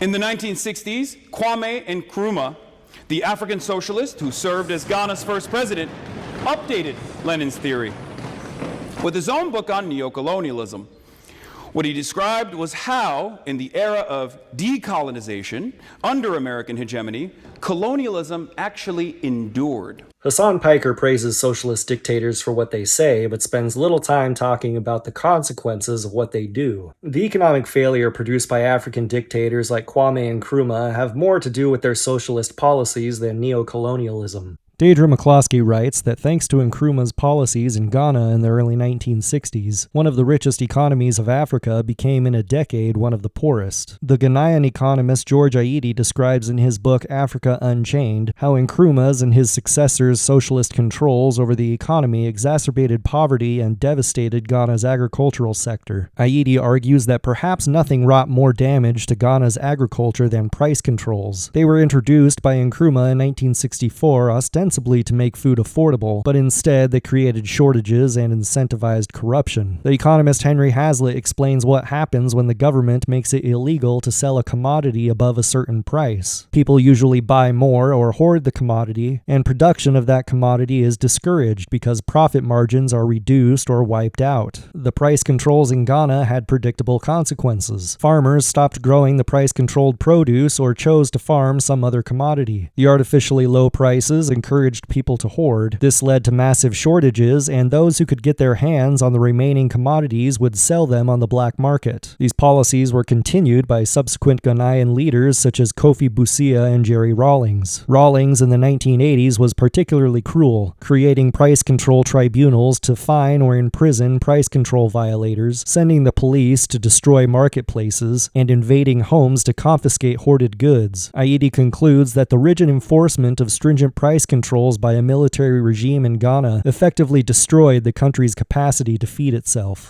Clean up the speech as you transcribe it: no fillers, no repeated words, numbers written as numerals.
In the 1960s, Kwame Nkrumah, the African socialist who served as Ghana's first president, updated Lenin's theory with his own book on neocolonialism. What he described was how, in the era of decolonization under American hegemony, colonialism actually endured. Hasan Piker praises socialist dictators for what they say, but spends little time talking about the consequences of what they do. The economic failure produced by African dictators like Kwame Nkrumah have more to do with their socialist policies than neocolonialism. Deidre McCloskey writes that thanks to Nkrumah's policies in Ghana in the early 1960s, one of the richest economies of Africa became in a decade one of the poorest. The Ghanaian economist George Aidi describes in his book Africa Unchained how Nkrumah's and his successors' socialist controls over the economy exacerbated poverty and devastated Ghana's agricultural sector. Aidi argues that perhaps nothing wrought more damage to Ghana's agriculture than price controls. They were introduced by Nkrumah in 1964 ostensibly to make food affordable, but instead they created shortages and incentivized corruption. The economist Henry Hazlitt explains what happens when the government makes it illegal to sell a commodity above a certain price. People usually buy more or hoard the commodity, and production of that commodity is discouraged because profit margins are reduced or wiped out. The price controls in Ghana had predictable consequences. Farmers stopped growing the price-controlled produce or chose to farm some other commodity. The artificially low prices encouraged people to hoard. This led to massive shortages, and those who could get their hands on the remaining commodities would sell them on the black market. These policies were continued by subsequent Ghanaian leaders such as Kofi Busia and Jerry Rawlings. Rawlings in the 1980s was particularly cruel, creating price control tribunals to fine or imprison price control violators, sending the police to destroy marketplaces, and invading homes to confiscate hoarded goods. Aidi concludes that the rigid enforcement of stringent price controls by a military regime in Ghana effectively destroyed the country's capacity to feed itself.